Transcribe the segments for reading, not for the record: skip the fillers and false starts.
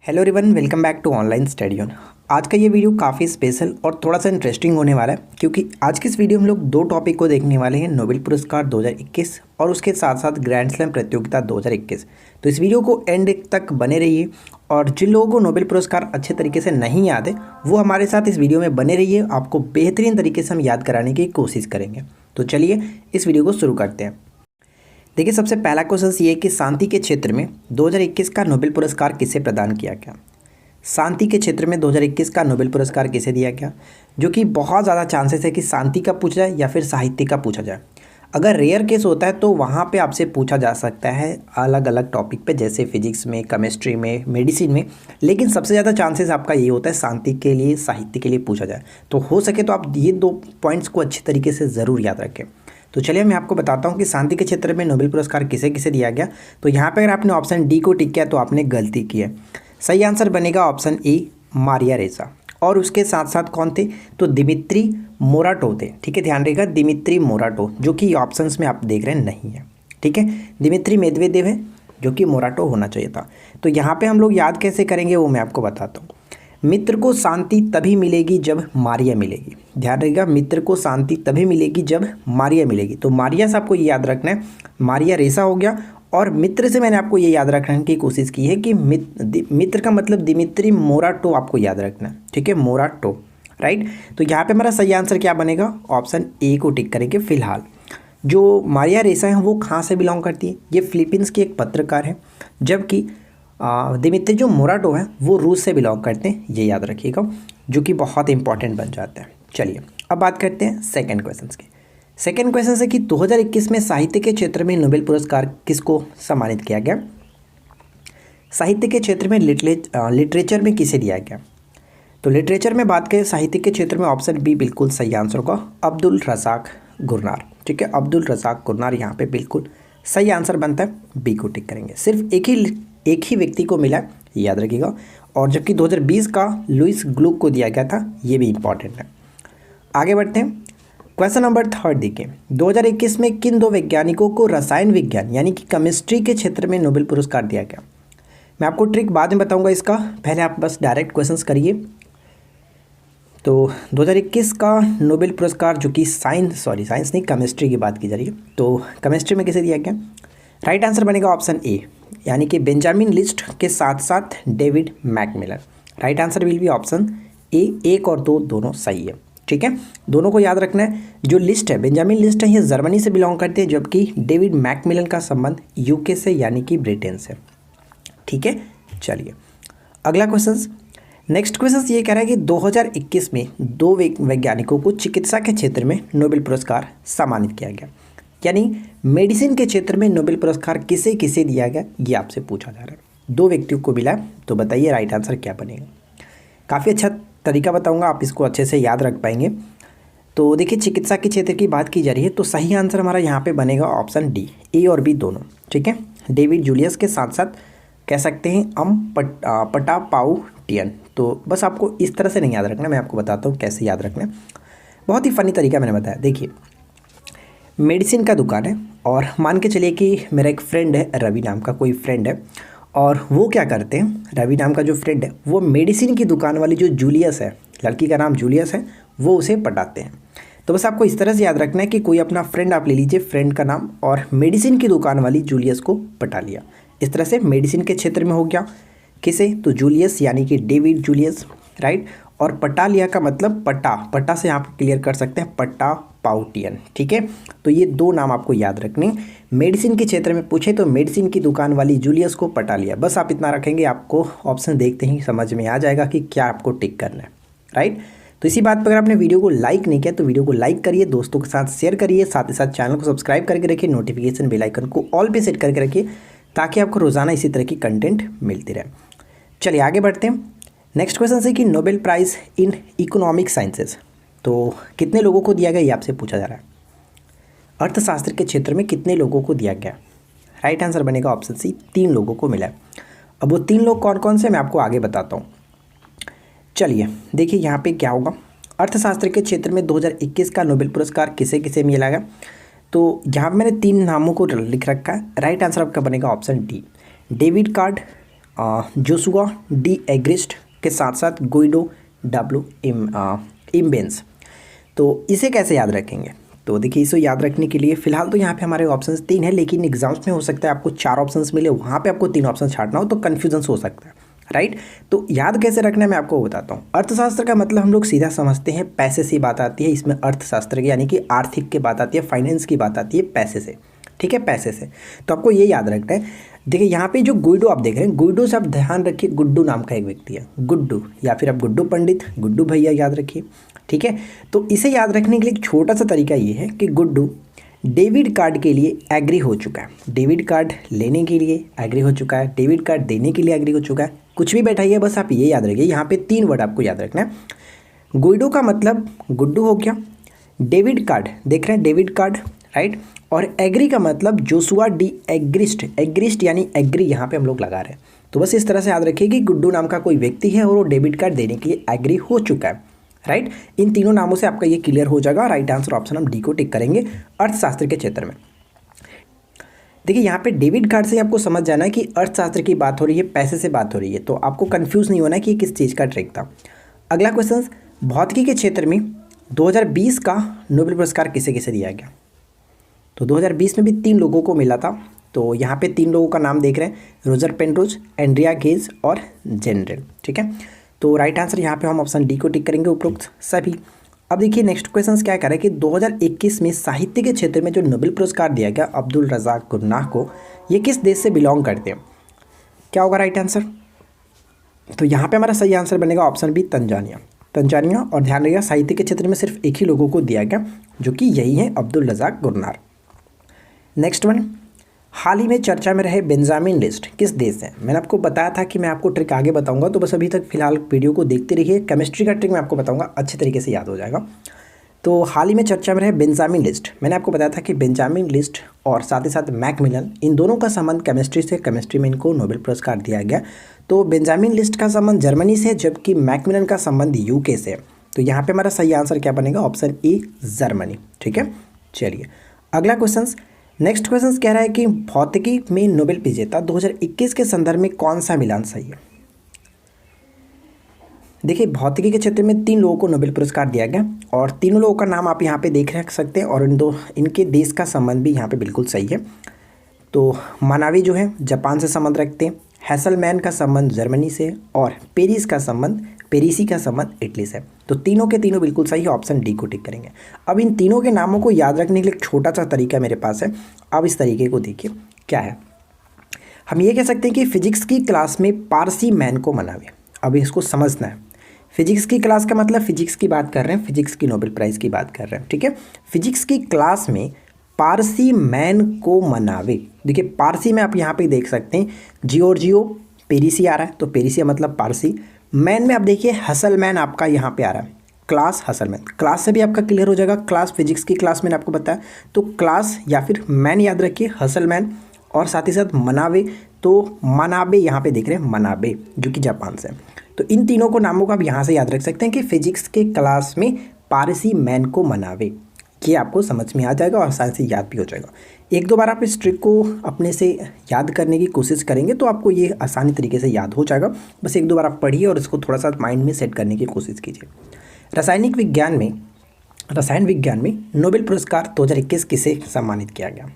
Hello everyone, welcome back to online study on. आज का ये वीडियो काफ़ी स्पेशल और थोड़ा सा इंटरेस्टिंग होने वाला है क्योंकि आज की इस वीडियो में हम लोग दो टॉपिक को देखने वाले हैं, नोबेल पुरस्कार 2021 और उसके साथ साथ ग्रैंड स्लैम प्रतियोगिता 2021। तो इस वीडियो को एंड तक बने रहिए और जिन लोगों को नोबेल पुरस्कार अच्छे तरीके से नहीं याद है वो हमारे साथ इस वीडियो में बने रहिए। आपको बेहतरीन तरीके से हम याद कराने की कोशिश करेंगे। तो चलिए इस वीडियो को शुरू करते हैं। देखिए, सबसे पहला क्वेश्चन ये है कि शांति के क्षेत्र में 2021 का नोबेल पुरस्कार किसे प्रदान किया गया। शांति के क्षेत्र में 2021 का नोबेल पुरस्कार किसे दिया गया, जो कि बहुत ज़्यादा चांसेस है कि शांति का पूछा जाए या फिर साहित्य का पूछा जाए। अगर रेयर केस होता है तो वहाँ पे आपसे पूछा जा सकता है अलग अलग टॉपिक पे, जैसे फिजिक्स में, केमिस्ट्री में, मेडिसिन में, लेकिन सबसे ज़्यादा चांसेस आपका ये होता है शांति के लिए, साहित्य के लिए पूछा जाए। तो हो सके तो आप ये दो पॉइंट्स को अच्छी तरीके से ज़रूर याद रखें। तो चलिए मैं आपको बताता हूँ कि शांति के क्षेत्र में नोबेल पुरस्कार किसे किसे दिया गया। तो यहाँ पर अगर आपने ऑप्शन डी को टिक किया तो आपने गलती की है। सही आंसर बनेगा ऑप्शन ए, मारिया रेसा। और उसके साथ साथ कौन थे, तो दिमित्री मोराटो थे। ठीक है, ध्यान रखिएगा, दिमित्री मोराटो, जो कि ऑप्शंस में आप देख रहे हैं नहीं है। ठीक है, दिमित्री मेदवेदेव है, जो कि मोराटो होना चाहिए था। तो यहाँ पे हम लोग याद कैसे करेंगे वो मैं आपको बताता हूँ। मित्र को शांति तभी मिलेगी जब मारिया मिलेगी। ध्यान रखिएगा, मित्र को शांति तभी मिलेगी जब मारिया मिलेगी। तो मारिया से आपको ये याद रखना है, मारिया रेसा हो गया। और मित्र से मैंने आपको ये याद रखने की कोशिश की है कि मित्र का मतलब दिमित्री मोराटो आपको याद रखना है। ठीक है, मोराटो, राइट। तो यहाँ पे हमारा सही आंसर क्या बनेगा, ऑप्शन ए को टिक करेंगे। फिलहाल जो मारिया रेसा है वो कहाँ से बिलोंग करती है, ये फिलीपींस की एक पत्रकार है, जबकि दिमित्री जो मोराटो है वो रूस से बिलोंग करते हैं। ये याद रखिएगा, जो कि बहुत इंपॉर्टेंट बन जाता है। चलिए अब बात करते हैं सेकेंड क्वेश्चन की। सेकेंड क्वेश्चन है कि 2021 में साहित्य के क्षेत्र में नोबेल पुरस्कार किसको सम्मानित किया गया। साहित्य के क्षेत्र में लिटरेचर में किसे दिया गया। तो लिटरेचर में बात करें साहित्य के क्षेत्र में ऑप्शन बी बिल्कुल सही आंसर होगा, अब्दुल रज़ाक गुरनार। ठीक है, अब्दुल रज़ाक गुरनार यहाँ पे बिल्कुल सही आंसर बनता है, बी को टिक करेंगे। सिर्फ एक ही व्यक्ति को मिला, याद रखिएगा। और जबकि 2020 का लुइस ग्लुक को दिया गया था, ये भी इंपॉर्टेंट है। आगे बढ़ते हैं, क्वेश्चन नंबर थर्ड देखिए। 2021 में किन दो वैज्ञानिकों को रसायन विज्ञान यानी कि केमिस्ट्री के क्षेत्र में नोबेल पुरस्कार दिया गया। मैं आपको ट्रिक बाद में बताऊंगा इसका, पहले आप बस डायरेक्ट क्वेश्चंस करिए। तो 2021 का नोबेल पुरस्कार जो कि साइंस नहीं, केमिस्ट्री की बात की जा रही है, तो केमिस्ट्री में किसे दिया गया। राइट आंसर बनेगा ऑप्शन ए, यानी कि बेंजामिन लिस्ट के साथ साथ David MacMillan. Right answer will be option A. एक और दो दोनों सही है। ठीक है, दोनों को याद रखना है। जो लिस्ट है, बेंजामिन लिस्ट है, ये जर्मनी से बिलोंग करते हैं, जबकि डेविड मैकमिलन का संबंध यूके से यानी कि ब्रिटेन से। ठीक है, चलिए अगला क्वेश्चन। नेक्स्ट क्वेश्चन ये कह रहा है कि 2021 में दो वैज्ञानिकों को चिकित्सा के क्षेत्र में नोबेल पुरस्कार सम्मानित किया गया, यानी मेडिसिन के क्षेत्र में नोबेल पुरस्कार किसे किसे दिया गया, ये आपसे पूछा जा रहा है। दो व्यक्तियों को मिला है, तो बताइए राइट आंसर क्या बनेगा। काफ़ी अच्छा तरीका बताऊंगा, आप इसको अच्छे से याद रख पाएंगे। तो देखिए, चिकित्सा के क्षेत्र की बात की जा रही है, तो सही आंसर हमारा यहाँ पे बनेगा ऑप्शन डी, ए और बी दोनों। ठीक है, डेविड जूलियस के साथ साथ कह सकते हैं पटापाउटियन। तो बस आपको इस तरह से नहीं याद रखना, मैं आपको बताता हूँ कैसे याद रखना है। बहुत ही फ़नी तरीका मैंने बताया। देखिए, मेडिसिन का दुकान है और मान के चलिए कि मेरा एक फ्रेंड है, रवि नाम का कोई फ्रेंड है, और वो क्या करते हैं, रवि नाम का जो फ्रेंड है वो मेडिसिन की दुकान वाली जो जूलियस है, लड़की का नाम जूलियस है, वो उसे पटाते हैं। तो बस आपको इस तरह से याद रखना है कि कोई अपना फ्रेंड आप ले लीजिए, फ्रेंड का नाम, और मेडिसिन की दुकान वाली जूलियस को पटा लिया। इस तरह से मेडिसिन के क्षेत्र में हो गया किसे, तो जूलियस यानी कि डेविड जूलियस, राइट। और पटा लिया का मतलब पटा से आप क्लियर कर सकते हैं, पटापाउटियन। ठीक है, तो ये दो नाम आपको याद रखने। मेडिसिन के क्षेत्र में पूछे तो मेडिसिन की दुकान वाली जूलियस को पटा लिया, बस आप इतना रखेंगे, आपको ऑप्शन देखते ही समझ में आ जाएगा कि क्या आपको टिक करना है, राइट। तो इसी बात पर अगर आपने वीडियो को लाइक नहीं किया तो वीडियो को लाइक करिए, दोस्तों के साथ शेयर करिए, साथ ही साथ चैनल को सब्सक्राइब करके रखिए, नोटिफिकेशन बेल आइकन को ऑल पे सेट करके रखिए, ताकि आपको रोज़ाना इसी तरह की कंटेंट मिलती रहे। चलिए आगे बढ़ते हैं। नेक्स्ट क्वेश्चन है कि Nobel prize in economic sciences तो कितने लोगों को दिया गया, ये आपसे पूछा जा रहा है। अर्थशास्त्र के क्षेत्र में कितने लोगों को दिया गया। राइट आंसर बनेगा ऑप्शन सी, 3 लोगों को मिला है। अब वो 3 लोग कौन कौन से, मैं आपको आगे बताता हूँ। चलिए देखिए यहाँ पे क्या होगा। अर्थशास्त्र के क्षेत्र में 2021 का नोबेल पुरस्कार किसे किसे मिला गया, तो यहाँ पर मैंने 3 नामों को लिख रखा है। राइट आंसर आपका बनेगा option D, David Card, Joshua D Angrist के साथ साथ गुइडो डब्ल्यू इम्बेंस। तो इसे कैसे याद रखेंगे? तो देखिए, इसे याद रखने के लिए फिलहाल तो यहाँ पे हमारे ऑप्शंस 3 हैं, लेकिन एग्जाम्स में हो सकता है आपको 4 ऑप्शंस मिले, वहाँ पे आपको 3 ऑप्शन छाटना हो तो कन्फ्यूजन हो सकता है, राइट। तो याद कैसे रखना है मैं आपको बताता हूँ। अर्थशास्त्र का मतलब हम लोग सीधा समझते हैं, पैसे से बात आती है, इसमें अर्थशास्त्र की यानी कि आर्थिक की बात आती है, फाइनेंस की बात आती है पैसे से, ठीक है, पैसे से। तो आपको ये याद रखना है। देखिए यहाँ पे जो गुइडो आप देख रहे हैं, गुइडो से आप ध्यान रखिए, गुड्डू नाम का एक व्यक्ति है, गुड्डू, या फिर आप गुड्डू पंडित, गुड्डू भैया याद रखिए, ठीक है। तो इसे याद रखने के लिए एक छोटा सा तरीका ये है कि गुड्डू डेबिट कार्ड के लिए एग्री हो चुका है, डेबिट कार्ड लेने के लिए एग्री हो चुका है, डेबिट कार्ड देने के लिए एग्री हो चुका है। कुछ भी बैठाइए, बस आप ये याद रखिए, यहाँ पे 3 वर्ड आपको याद रखना है। गुइडो का मतलब गुड्डू हो गया, डेबिट कार्ड देख रहे हैं, डेबिट कार्ड, राइट, और एग्री का मतलब जोसुआ डी एग्रिस्ट, एग्रिस्ट यानी एग्री यहाँ पे हम लोग लगा रहे हैं। तो बस इस तरह से याद रखिए कि गुड्डू नाम का कोई व्यक्ति है और वो डेबिट कार्ड देने के लिए एग्री हो चुका है, राइट। इन तीनों नामों से आपका ये क्लियर हो जाएगा। राइट आंसर ऑप्शन हम डी को टिक करेंगे अर्थशास्त्र के क्षेत्र में। देखिए यहाँ पे डेबिट कार्ड से आपको समझ जाना है कि अर्थशास्त्र की बात हो रही है, पैसे से बात हो रही है, तो आपको कंफ्यूज नहीं होना है कि किस चीज़ का ट्रिक था। अगला क्वेश्चन, भौतिकी के क्षेत्र में 2020 का नोबेल पुरस्कार किसे किसे दिया गया? तो 2020 में भी 3 लोगों को मिला था। तो यहाँ पे 3 लोगों का नाम देख रहे हैं, रोजर पेनरोज, एंड्रिया गेज और जेनरेल, ठीक है। तो राइट आंसर यहाँ पे हम ऑप्शन डी को टिक करेंगे, उपरोक्त सभी। अब देखिए नेक्स्ट क्वेश्चन क्या कह रहा है कि 2021 में साहित्य के क्षेत्र में जो नोबेल पुरस्कार दिया गया अब्दुल रज़ाक गुरनाह को, ये किस देश से बिलोंग करते हैं? क्या होगा राइट आंसर? तो यहाँ पे हमारा सही आंसर बनेगा ऑप्शन बी, तंजानिया, तंजानिया। और ध्यान रखिएगा साहित्य के क्षेत्र में सिर्फ एक ही लोगों को दिया गया, जो कि यही है Abdul Razzaq Gurnah. Next one, हाल ही में चर्चा में रहे बेंजामिन लिस्ट किस देश से? मैंने आपको बताया था कि मैं आपको ट्रिक आगे बताऊंगा, तो बस अभी तक फिलहाल वीडियो को देखते रहिए। केमिस्ट्री का ट्रिक मैं आपको बताऊंगा, अच्छे तरीके से याद हो जाएगा। तो हाल ही में चर्चा में रहे बेंजामिन लिस्ट, मैंने आपको बताया था कि बेंजामिन लिस्ट और साथ ही साथ मैकमिलन, इन दोनों का संबंध केमिस्ट्री से, केमिस्ट्री में इनको नोबेल पुरस्कार दिया गया। तो बेंजामिन लिस्ट का संबंध जर्मनी से, जबकि मैकमिलन का संबंध यूके से। तो यहाँ पे हमारा सही आंसर क्या बनेगा? ऑप्शन ए, जर्मनी, ठीक है। चलिए अगला क्वेश्चन, नेक्स्ट क्वेश्चन कह रहा है कि भौतिकी में नोबेल विजेता 2021 के संदर्भ में कौन सा मिलान सही है? देखिए भौतिकी के क्षेत्र में 3 लोगों को नोबेल पुरस्कार दिया गया और तीनों लोगों का नाम आप यहाँ पे देख रख सकते हैं और इनके देश का संबंध भी यहाँ पे बिल्कुल सही है। तो मनावी जो है जापान से संबंध रखते हैं, हैसलमैन का संबंध जर्मनी से और पेरिसी का संबंध इटली से। तो तीनों के तीनों बिल्कुल सही है, ऑप्शन डी को टिक करेंगे। अब इन तीनों के नामों को याद रखने के लिए एक छोटा सा तरीका मेरे पास है। अब इस तरीके को देखिए क्या है। हम ये कह सकते हैं कि फिजिक्स की क्लास में पारसी मैन को मनावे। अब इसको समझना है, फिजिक्स की क्लास का मतलब फिजिक्स की बात कर रहे हैं, फिजिक्स की नोबेल प्राइज़ की बात कर रहे हैं, ठीक है। फिजिक्स की क्लास में पारसी मैन को मनावे। देखिए पारसी में आप यहाँ पे देख सकते हैं जियोर्जियो पेरिसी आ रहा है, तो पेरिसी मतलब पारसी। मैन में आप देखिए हसलमैन आपका यहाँ पे आ रहा है, क्लास हसलमैन। क्लास से भी आपका क्लियर हो जाएगा, क्लास फिजिक्स की क्लास मैंने आपको बताया, तो क्लास या फिर मैन याद रखिए हसलमैन, और साथ ही साथ मनावे, तो मनाबे यहाँ पे देख रहे हैं, मनाबे जो कि जापान से। तो इन तीनों को नामों को आप यहाँ से याद रख सकते हैं कि फिजिक्स के क्लास में पारसी मैन को मनावे। ये आपको समझ में आ जाएगा और आसानी से याद भी हो जाएगा। 1-2 बार आप इस ट्रिक को अपने से याद करने की कोशिश करेंगे तो आपको ये आसानी तरीके से याद हो जाएगा। बस 1-2 बार आप पढ़िए और इसको थोड़ा सा माइंड में सेट करने की कोशिश कीजिए। रसायन विज्ञान में नोबेल पुरस्कार 2021 किसे सम्मानित किया गया?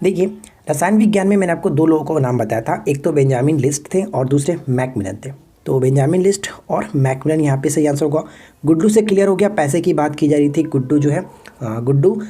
देखिए रसायन विज्ञान में मैंने आपको 2 लोगों का नाम बताया था, एक तो बेंजामिन लिस्ट थे और दूसरे मैकमिलन थे। तो बेंजामिन लिस्ट और मैकमिलन यहाँ पे सही आंसर होगा। गुड्डू से क्लियर हो गया, पैसे की बात की जा रही थी। गुड्डू जो है गुड्डू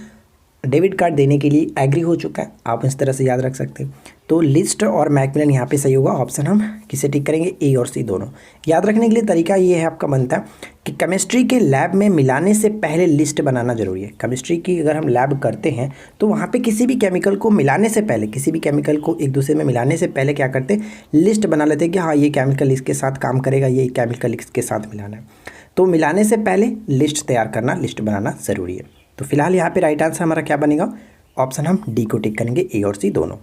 डेबिट कार्ड देने के लिए एग्री हो चुका है, आप इस तरह से याद रख सकते हैं। तो लिस्ट और मैकमिलन यहाँ पे सही होगा, ऑप्शन हम किसे टिक करेंगे? ए और सी दोनों। याद रखने के लिए तरीका ये है आपका बनता है कि केमिस्ट्री के लैब में मिलाने से पहले लिस्ट बनाना जरूरी है। केमिस्ट्री की अगर हम लैब करते हैं तो वहाँ पे किसी भी केमिकल को मिलाने से पहले, किसी भी केमिकल को एक दूसरे में मिलाने से पहले क्या करते हैं? लिस्ट बना लेते हैं कि हाँ ये केमिकल इसके साथ काम करेगा, ये केमिकल इसके साथ मिलाना है। तो मिलाने से पहले लिस्ट तैयार करना, लिस्ट बनाना ज़रूरी है। तो फिलहाल यहाँ पे राइट आंसर हमारा क्या बनेगा? ऑप्शन हम डी को टिक करेंगे, ए और सी दोनों।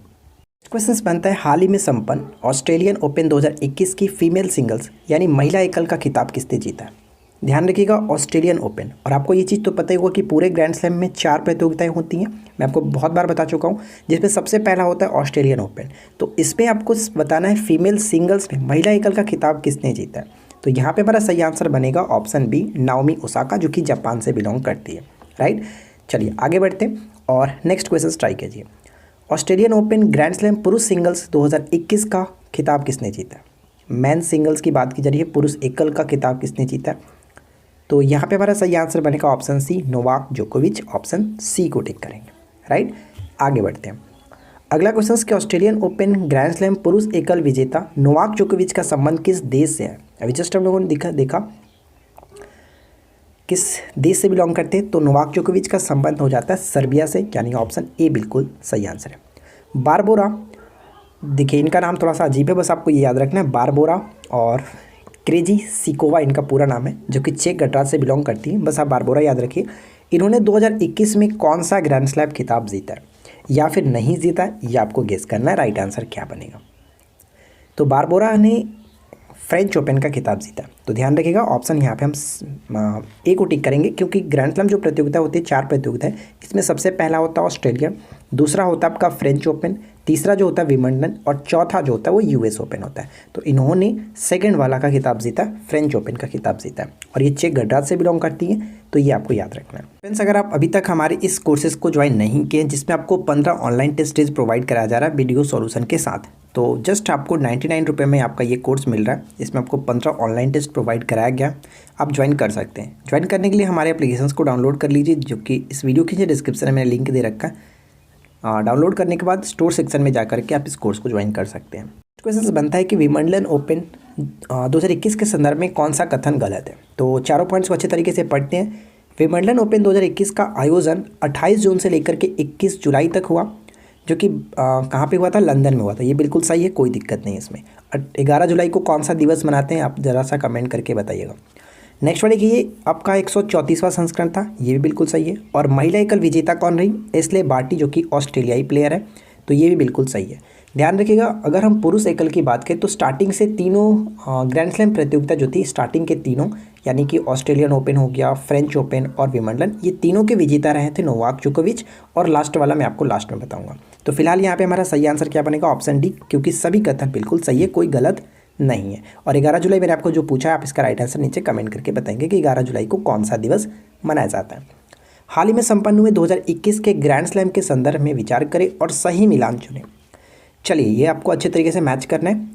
क्वेश्चन बनता है हाल ही में संपन्न ऑस्ट्रेलियन ओपन 2021 की फीमेल सिंगल्स यानी महिला एकल का खिताब किसने जीता है? ध्यान रखिएगा ऑस्ट्रेलियन ओपन। और आपको ये चीज़ तो पता ही होगा कि पूरे ग्रैंड स्लैम में 4 प्रतियोगिताएं होती हैं, मैं आपको बहुत बार बता चुका हूँ, जिसमें सबसे पहला होता है ऑस्ट्रेलियन ओपन। तो इसमें आपको बताना है फीमेल सिंगल्स में महिला एकल का खिताब किसने जीता है। तो यहाँ पे हमारा सही आंसर बनेगा ऑप्शन बी, नाओमी ओसाका, जो कि जापान से बिलोंग करती है। राइट, चलिए आगे बढ़ते हैं और नेक्स्ट क्वेश्चन ट्राई कीजिए। ऑस्ट्रेलियन ओपन ग्रैंड स्लैम पुरुष सिंगल्स 2021 का खिताब किसने जीता है। मैन सिंगल्स की बात की जा रही है, पुरुष एकल का खिताब किसने जीता है। तो यहाँ पे हमारा सही आंसर बनेगा ऑप्शन सी, नोवाक जोकोविच। ऑप्शन सी को टिक करेंगे। राइट, आगे बढ़ते हैं। अगला क्वेश्चन कि ऑस्ट्रेलियन ओपन ग्रैंड स्लैम पुरुष एकल विजेता नोवाक जोकोविच का संबंध किस देश से है। अभी जस्ट हम लोगों ने देखा किस देश से बिलोंग करते हैं। तो नोवाक जोकोविच का संबंध हो जाता है सर्बिया से, यानी ऑप्शन ए बिल्कुल सही आंसर है। बारबोरा, देखिए इनका नाम थोड़ा सा अजीब है, बस आपको ये याद रखना है। बारबोरा और क्रेजिसिकोवा इनका पूरा नाम है, जो कि चेक गणराज्य से बिलोंग करती है। बस आप बारबोरा याद रखिए। इन्होंने 2021 में कौन सा ग्रैंड स्लैम खिताब जीता है या फिर नहीं जीता है, ये आपको गेस करना है राइट आंसर क्या बनेगा। तो बारबोरा ने फ्रेंच ओपन का खिताब जीता। तो ध्यान रखिएगा ऑप्शन यहाँ पे हम ए को टिक करेंगे, क्योंकि ग्रैंड स्लैम जो प्रतियोगिता होती है 4 प्रतियोगिता है। इसमें सबसे पहला होता है ऑस्ट्रेलिया, दूसरा होता है आपका फ्रेंच ओपन, तीसरा जो होता है विंबलडन और चौथा जो होता है वो यूएस ओपन होता है। तो इन्होंने सेकंड वाला का खिताब जीता, फ्रेंच ओपन का खिताब जीता और ये चेक गणराज्य से बिलोंग करती है। तो ये आपको याद रखना है। फ्रेंड्स, अगर आप अभी तक हमारे इस कोर्सेज को ज्वाइन नहीं किए, जिसमें आपको 15 ऑनलाइन टेस्ट सीरीज प्रोवाइड कराया जा रहा है वीडियो सॉल्यूशन के साथ, तो जस्ट आपको 99 रुपये में आपका ये कोर्स मिल रहा है। इसमें आपको 15 ऑनलाइन टेस्ट प्रोवाइड कराया गया, आप ज्वाइन कर सकते हैं। ज्वाइन करने के लिए हमारे एप्लीकेशंस को डाउनलोड कर लीजिए, जो कि इस वीडियो के डिस्क्रिप्शन में मैंने लिंक दे रखा है। डाउनलोड करने के बाद स्टोर सेक्शन में जाकर के आप इस कोर्स को ज्वाइन कर सकते हैं। क्वेश्चन बनता है कि विंबलडन ओपन 2021 के संदर्भ में कौन सा कथन गलत है। तो चारों पॉइंट्स को अच्छे तरीके से पढ़ते हैं। विंबलडन ओपन 2021 का आयोजन 28 जून से लेकर के 21 जुलाई तक हुआ, जो कि कहाँ पे हुआ था, लंदन में हुआ था। ये बिल्कुल सही है, कोई दिक्कत नहीं है इसमें। 11 जुलाई को कौन सा दिवस मनाते हैं, आप ज़रा सा कमेंट करके बताइएगा। नेक्स्ट वाले कि ये आपका 134वां संस्करण था, ये भी बिल्कुल सही है। और महिला एकल विजेता कौन रही, एस्ले बार्टी, जो कि ऑस्ट्रेलियाई प्लेयर है, तो ये भी बिल्कुल सही है। ध्यान रखिएगा, अगर हम पुरुष एकल की बात करें तो स्टार्टिंग से तीनों ग्रैंड स्लैम प्रतियोगिता जो थी, स्टार्टिंग के तीनों, यानी कि ऑस्ट्रेलियन ओपन हो गया, फ्रेंच ओपन और विंबलडन, ये तीनों के विजेता रहे थे नोवाक जोकोविच। और लास्ट वाला मैं आपको लास्ट में बताऊंगा। तो फिलहाल यहाँ पे हमारा सही आंसर क्या बनेगा, ऑप्शन डी, क्योंकि सभी कथन बिल्कुल सही है, कोई गलत नहीं है। और 11 जुलाई मैंने आपको जो पूछा है, आप इसका राइट आंसर नीचे कमेंट करके बताएंगे कि 11 जुलाई को कौन सा दिवस मनाया जाता है। हाल ही में संपन्न हुए 2021 के ग्रैंड स्लैम के संदर्भ में विचार करें और सही मिलान चुनें। चलिए, ये आपको अच्छे तरीके से मैच करना है।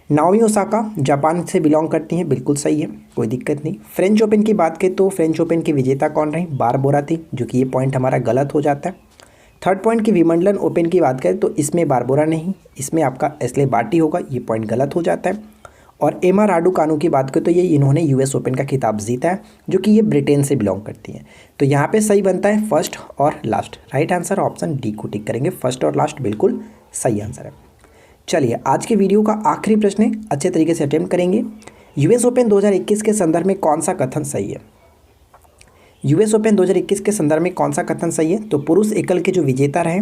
नाओमी ओसाका जापान से बिलोंग करती हैं, बिल्कुल सही है, कोई दिक्कत नहीं। फ्रेंच ओपन की बात करें तो फ्रेंच ओपन की विजेता कौन रही, बारबोरा थी, जो कि ये पॉइंट हमारा गलत हो जाता है। थर्ड पॉइंट की विंबलडन ओपन की बात करें तो इसमें बारबोरा नहीं, इसमें आपका एस्ले बार्टी होगा, ये पॉइंट गलत हो जाता है। और एमा राडुकानु की बात करें तो ये इन्होंने यूएस ओपन का खिताब जीता है, जो कि ये ब्रिटेन से बिलोंग करती हैं। तो यहाँ पे सही बनता है फर्स्ट और last. Right answer option D को टिक करेंगे, फर्स्ट और लास्ट बिल्कुल सही आंसर है। चलिए, आज के वीडियो का आखिरी प्रश्न है, अच्छे तरीके से अटेम्प्ट करेंगे। यूएस ओपन 2021 के संदर्भ में कौन सा कथन सही है। यूएस ओपन 2021 के संदर्भ में कौन सा कथन सही है। तो पुरुष एकल के जो विजेता रहे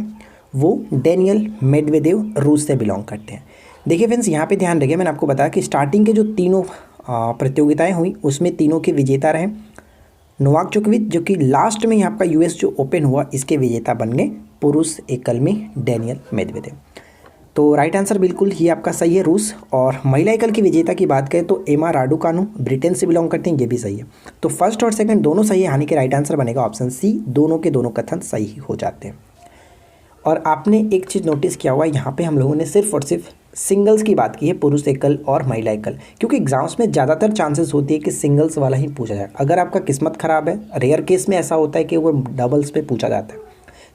वो डेनियल मेडवेदेव रूस से बिलोंग करते हैं। देखिए फ्रेंड्स, यहाँ पे ध्यान रखिए, मैंने आपको बताया कि स्टार्टिंग के जो तीनों प्रतियोगिताएं हुई उसमें तीनों के विजेता रहे नोवाक जोकोविच, जो कि लास्ट में आपका यूएस जो ओपन हुआ इसके विजेता बन गए पुरुष एकल में डेनियल मेडवेदेव। तो राइट आंसर बिल्कुल ही आपका सही है, रूस। और महिला एकल की विजेता की बात करें तो एमा राडुकानु ब्रिटेन से बिलोंग करते हैं, ये भी सही है। तो फर्स्ट और सेकंड दोनों सही है, यानी कि राइट आंसर बनेगा ऑप्शन सी, दोनों के दोनों कथन सही हो जाते हैं। और आपने एक चीज़ नोटिस किया हुआ, यहाँ पे हम लोगों ने सिर्फ और सिर्फ सिंगल्स की बात की है, पुरुष एकल और महिला एकल, क्योंकि एग्जाम्स में ज़्यादातर चांसेस होती है कि सिंगल्स वाला ही पूछा जाए। अगर आपका किस्मत ख़राब है, रेयर केस में ऐसा होता है कि वो डबल्स पे पूछा जाता है।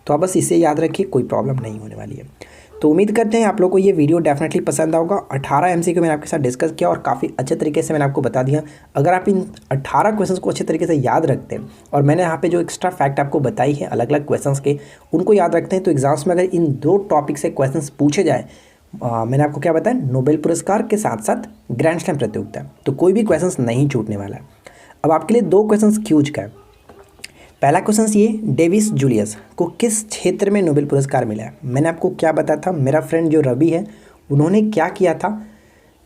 तो आप बस इसे याद रखिए, कोई प्रॉब्लम नहीं होने वाली है। तो उम्मीद करते हैं आप लोगों को ये वीडियो डेफिनेटली पसंद आएगा। 18 एमसीक्यू मैंने आपके साथ डिस्कस किया और काफ़ी अच्छे तरीके से मैंने आपको बता दिया। अगर आप इन 18 क्वेश्चंस को अच्छे तरीके से याद रखते हैं और मैंने यहाँ पे जो एक्स्ट्रा फैक्ट आपको बताई है अलग अलग क्वेश्चंस के, उनको याद रखते हैं, तो एग्जाम्स में अगर इन 2 टॉपिक से क्वेश्चंस पूछे जाए, मैंने आपको क्या बताया, नोबेल पुरस्कार के साथ साथ ग्रैंड स्लैम प्रतियोगिता, तो कोई भी क्वेश्चंस नहीं छूटने वाला है। अब आपके लिए 2 क्वेश्चंस क्यूज का है। पहला क्वेश्चन ये, डेविस जूलियस को किस क्षेत्र में नोबेल पुरस्कार मिला है। मैंने आपको क्या बताया था, मेरा फ्रेंड जो रवि है उन्होंने क्या किया था,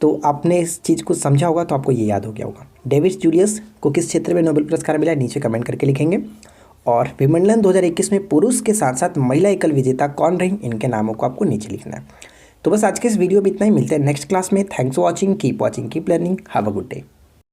तो आपने इस चीज़ को समझा होगा तो आपको ये याद हो गया होगा। डेविड जूलियस को किस क्षेत्र में नोबेल पुरस्कार मिला, नीचे कमेंट करके लिखेंगे। और विंबलडन 2021 में पुरुष के साथ साथ महिला एकल विजेता कौन रही, इनके नामों को आपको नीचे लिखना है। तो बस आज के इस वीडियो में इतना ही, मिलते हैं नेक्स्ट क्लास में। Thanks for watching, keep learning, have a good day.